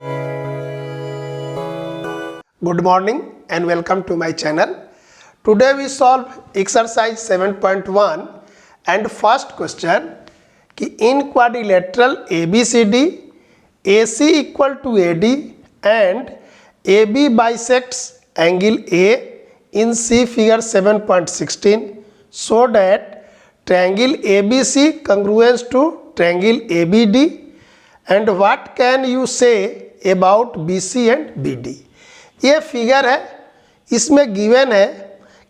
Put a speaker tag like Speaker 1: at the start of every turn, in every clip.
Speaker 1: Good morning and welcome to my channel. Today we solve exercise 7.1 and first question कि in quadrilateral ABCD AC equal to AD and AB bisects angle A in C figure 7.16 so that triangle ABC congruent to triangle ABD and what can you say about BC and BD। ये figure है, इसमें given है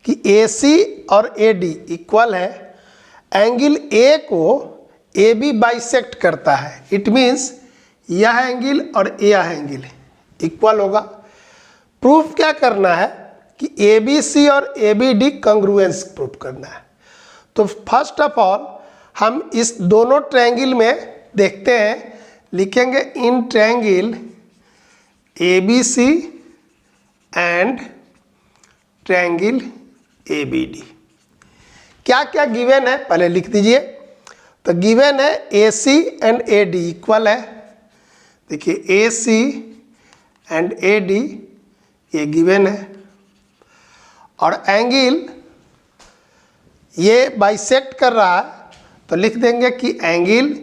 Speaker 1: कि AC और AD equal है, angle A को AB bisect करता है। इट मीन्स यह एंगल और यह एंगल इक्वल होगा। प्रूफ क्या करना है कि ABC और ABD कंग्रुएंस प्रूफ करना है। तो फर्स्ट ऑफ ऑल हम इस दोनों ट्रायंगल में देखते हैं, लिखेंगे in triangle ABC and triangle ABD। क्या क्या गिवन है पहले लिख दीजिए। तो गिवन है AC एंड AD इक्वल है। देखिए AC एंड AD ये गिवन है और एंगल ये बाइसेक्ट कर रहा है, तो लिख देंगे कि angle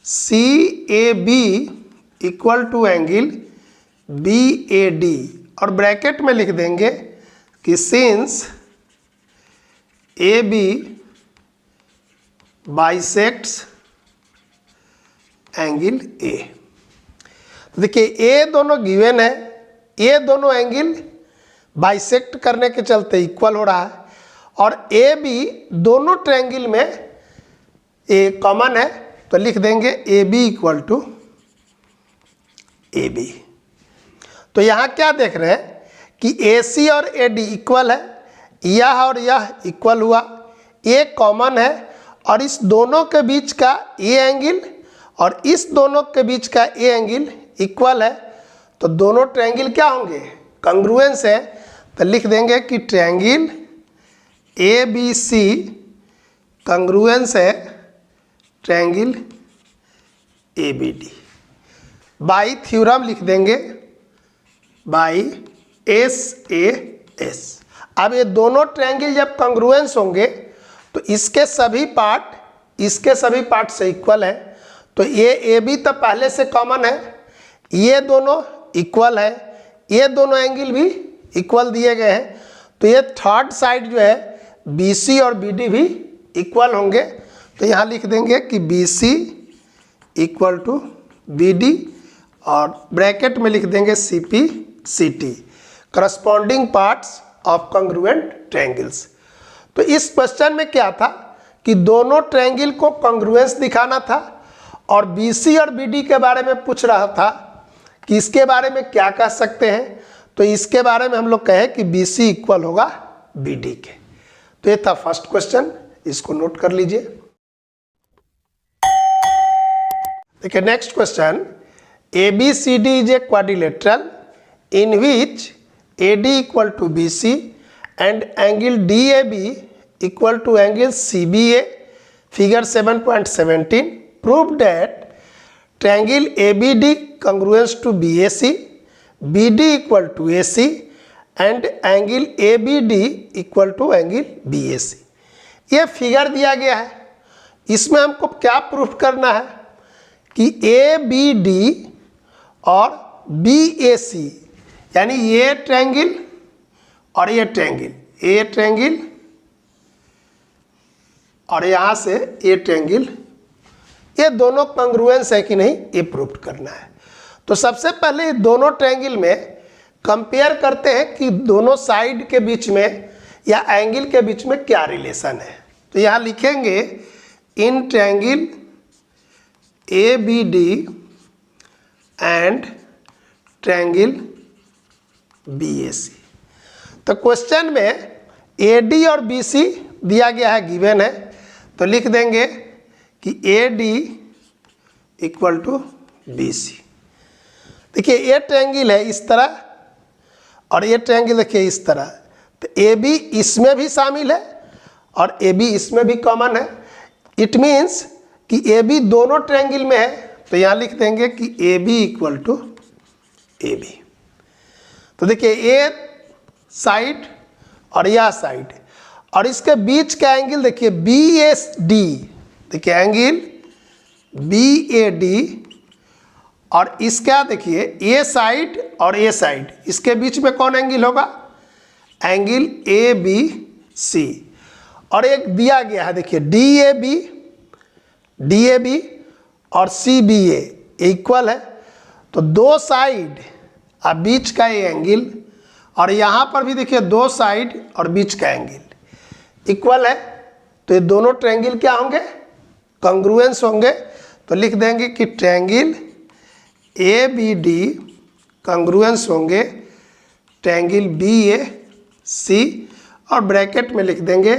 Speaker 1: CAB equal to angle BAD और ब्रैकेट में लिख देंगे कि since AB bisects angle A। देखिए ये दोनों गिवन है, ये दोनों एंगल बाइसेक्ट करने के चलते इक्वल हो रहा है और AB दोनों ट्रायंगल में ए कॉमन है, तो लिख देंगे AB इक्वल टू AB। तो यहाँ क्या देख रहे हैं कि AC और AD इक्वल है, यह और यह इक्वल हुआ, ये कॉमन है और इस दोनों के बीच का ये एंगल और इस दोनों के बीच का ये एंगल इक्वल है, तो दोनों ट्रायंगल क्या होंगे, कंग्रुएंस है। तो लिख देंगे कि ट्रायंगल ABC कंग्रुएंस है ट्रायंगल ABD। बाई थ्योरम लिख देंगे बाई SAS। अब ये दोनों ट्रायंगल जब कंग्रुएंस होंगे तो इसके सभी पार्ट से इक्वल है, तो ये AB तो पहले से कॉमन है, ये दोनों इक्वल है, ये दोनों एंगल भी इक्वल दिए गए हैं, तो ये थर्ड साइड जो है BC और BD भी इक्वल होंगे। तो यहाँ लिख देंगे कि BC इक्वल टू BD और ब्रैकेट में लिख देंगे CP CT corresponding parts of congruent triangles. तो इस क्वेश्चन में क्या था कि दोनों ट्रायंगल को कंग्रुएंस दिखाना था और BC और BD के बारे में पूछ रहा था कि इसके बारे में क्या कह सकते हैं। तो इसके बारे में हम लोग कहें कि BC इक्वल होगा BD के। तो ये था फर्स्ट क्वेश्चन, इसको नोट कर लीजिए। देखिए next question, ABCD is a quadrilateral in which AD equal to BC and angle DAB equal to angle CBA, figure 7.17 proved that triangle ABD congruent to BAC, BD equal to AC and angle ABD equal to angle BAC। ये figure दिया गया है, इसमें हमको क्या proof करना है कि ABD और BAC यानी ये ट्रायंगल और ये ट्रायंगल, ये ट्रायंगल और यहाँ से ये ट्रायंगल, ये दोनों कंग्रुएंस है कि नहीं, ये प्रूफ करना है। तो सबसे पहले दोनों ट्रायंगल में कंपेयर करते हैं कि दोनों साइड के बीच में या एंगल के बीच में क्या रिलेशन है। तो यहाँ लिखेंगे in triangle ABD and triangle BAC। तो क्वेश्चन में AD और BC दिया गया है, गिवन है, तो लिख देंगे कि AD इक्वल टू BC। देखिए ये ट्रायंगल है इस तरह और ये ट्रायंगल देखिए इस तरह, तो AB इसमें भी शामिल है और AB इसमें भी कॉमन है। इट मीन्स कि AB दोनों ट्रायंगल में है, तो यहाँ लिख देंगे कि AB equal to A B. तो देखिए ये साइड और यह साइड और इसके बीच का एंगल देखिए बी एस डी, देखिए एंगल बी ए डी, और इसका देखिए ए साइड और ए साइड, इसके बीच में कौन एंगल होगा? Angle A B C. और एक दिया गया है देखिए डी ए बी और सी बी ए इक्वल है। तो दो साइड और बीच का ये एंगल, और यहाँ पर भी देखिए दो साइड और बीच का एंगल इक्वल है। तो ये दोनों ट्रायंगल क्या होंगे? कॉन्ग्रुएंस होंगे। तो लिख देंगे कि triangle A B D congruence होंगे ट्रायंगल बी ए सी, और ब्रैकेट में लिख देंगे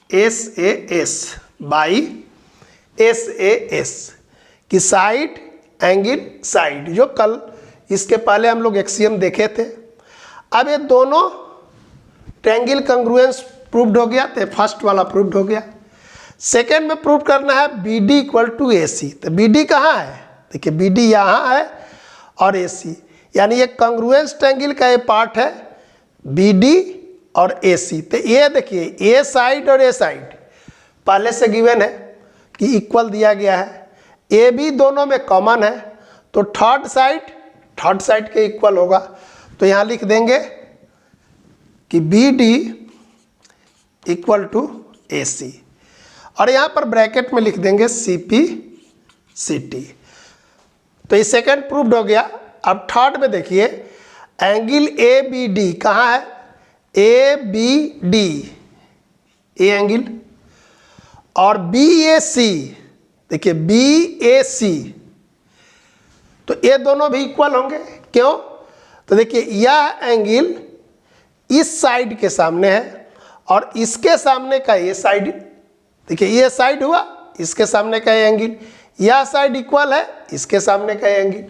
Speaker 1: S A S by S A S कि साइड एंगल साइड, जो कल इसके पहले हम लोग एक्सियम देखे थे। अब ये दोनों ट्रायंगल कॉन्ग्रुएंस प्रूव्ड हो गया, तो फर्स्ट वाला प्रूव्ड हो गया। सेकेंड में प्रूव करना है बी डी इक्वल टू ए सी। तो बी डी कहाँ है? देखिए बी डी यहाँ है और ए सी, यानी ये कॉन्ग्रुएंस ट्रायंगल का ये पार्ट है बी डी और ए सी। तो ये देखिए ए साइड और ए साइड पहले से गिवन है कि इक्वल दिया गया है, ए बी दोनों में कॉमन है, तो थर्ड साइड के इक्वल होगा। तो यहाँ लिख देंगे कि B D equal to A C, और यहाँ पर ब्रैकेट में लिख देंगे सी पी सी टी। तो ये सेकेंड प्रूव्ड हो गया। अब थर्ड में देखिए एंगल ए बी डी कहाँ है? A B D A angle, और बी ए सी, देखिए बी ए सी, तो ये दोनों भी इक्वल होंगे। क्यों? तो देखिए यह एंगल इस साइड के सामने है और इसके सामने का ये साइड, देखिए ये साइड हुआ, इसके सामने का ये एंगल, यह साइड इक्वल है इसके सामने का एंगल।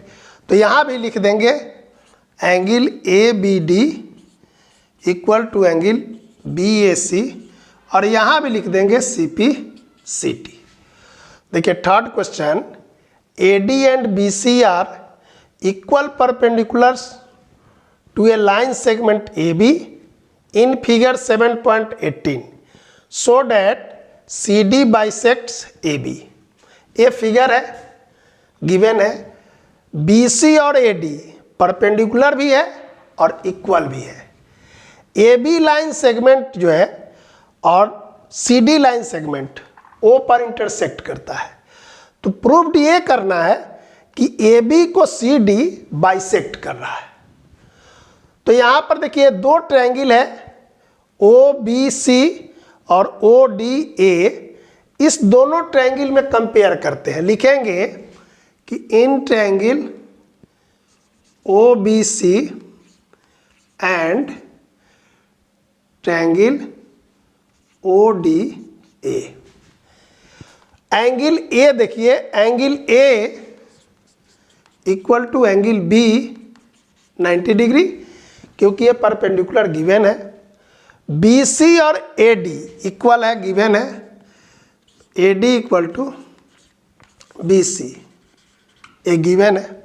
Speaker 1: तो यहाँ भी लिख देंगे angle A B D equal to angle B A C, और यहाँ भी लिख देंगे सी पी सी टी। देखिए third question, A D and B C are equal perpendiculars to a line segment A B in figure 7.18 so that C D bisects A B. ये figure है, given है, B C और A D perpendicular भी है और equal भी है। A B line segment जो है और C D line segment O पर इंटरसेक्ट करता है। तो प्रूव्ड ये करना है कि ए बी को सी डी बाइसेक्ट कर रहा है। तो यहाँ पर देखिए दो ट्रायंगल है ओ बी सी और ओ डी ए, इस दोनों ट्रायंगल में कंपेयर करते हैं। लिखेंगे कि in triangle O B C and triangle O D A. Angle A देखिए, angle A equal to angle B 90 degree, क्योंकि ये परपेंडिकुलर गिवन है। बी सी और ए डी इक्वल है, गिवन है, A D equal to B C, ये given है।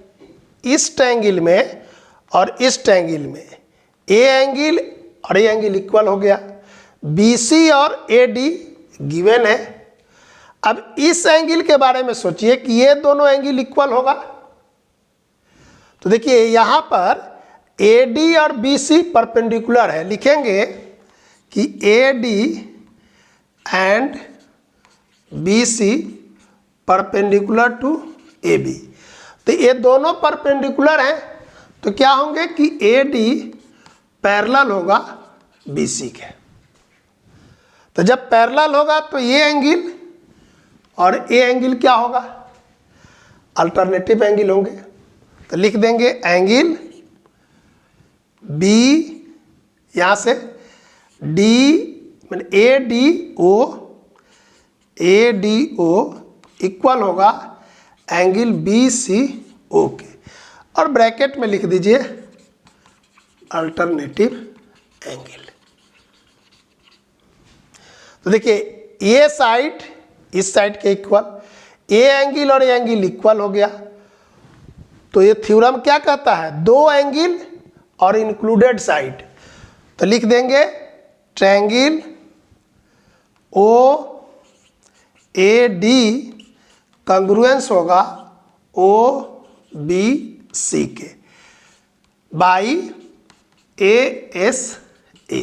Speaker 1: इस ट्रायंगल में और इस ट्रायंगल में ए एंगल और ये एंगल इक्वल हो गया। बी सी और ए डी गिवन है। अब इस एंगल के बारे में सोचिए कि ये दोनों एंगल इक्वल होगा। तो देखिए यहाँ पर ए डी और बी सी परपेंडिकुलर है, लिखेंगे कि A D and B C perpendicular to A B. तो ये दोनों परपेंडिकुलर हैं, तो क्या होंगे कि ए डी पैरेलल होगा बी सी के। तो जब पैरेलल होगा तो ये एंगल और ए एंगल क्या होगा? अल्टरनेटिव एंगल होंगे। तो लिख देंगे एंगल बी, यहाँ से डी मैंने ए डी ओ इक्वल होगा एंगल बी सी ओ के, और ब्रैकेट में लिख दीजिए अल्टरनेटिव एंगल। तो देखिए ये साइड इस साइड के इक्वल, ए एंगल और ए एंगल इक्वल हो गया। तो ये थ्योरम क्या कहता है, दो एंगल और इंक्लूडेड साइड। तो लिख देंगे ट्रायंगल ओ ए डी कंग्रुएंस होगा ओ बी सी के बाई ए एस ए।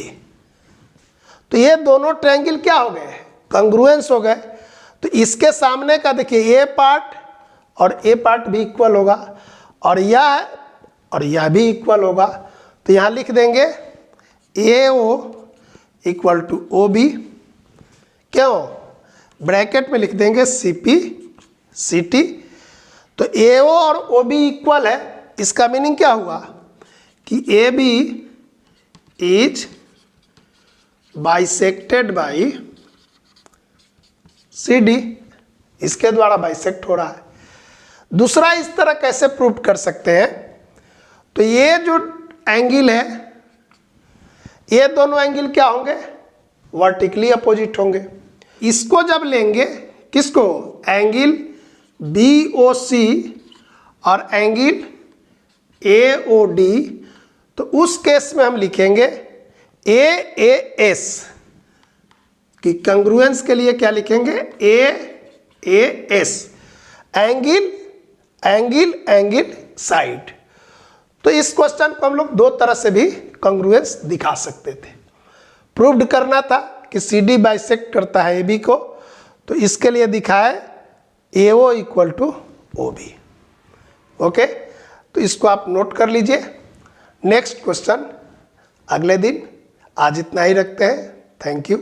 Speaker 1: तो ये दोनों ट्रायंगल क्या हो गए, कंग्रुएंस हो गए। तो इसके सामने का देखिए ए पार्ट और ए पार्ट भी इक्वल होगा और यह भी इक्वल होगा। तो यहाँ लिख देंगे A O equal to O B, क्यों ब्रैकेट में लिख देंगे सी पी सी टी। तो ए ओ और ओ बी इक्वल है, इसका मीनिंग क्या हुआ कि A B is bisected by C D, इसके द्वारा बाइसेक्ट हो रहा है। दूसरा इस तरह कैसे प्रूव कर सकते हैं, तो ये जो एंगल है ये दोनों एंगल क्या होंगे, वर्टिकली अपोजिट होंगे। इसको जब लेंगे किसको, एंगल बी ओ सी और एंगल ए ओ डी, तो उस केस में हम लिखेंगे ए ए एस कि कंग्रुएंस के लिए क्या लिखेंगे, A A S, angle angle angle side. तो इस क्वेश्चन को हम लोग दो तरह से भी कंग्रुएंस दिखा सकते थे। प्रूव्ड करना था कि सी डी बाइसेक्ट करता है ए बी को, तो इसके लिए दिखाए A O equal to O B. Okay, तो इसको आप नोट कर लीजिए। नेक्स्ट क्वेश्चन अगले दिन। आज इतना ही रखते हैं। Thank you.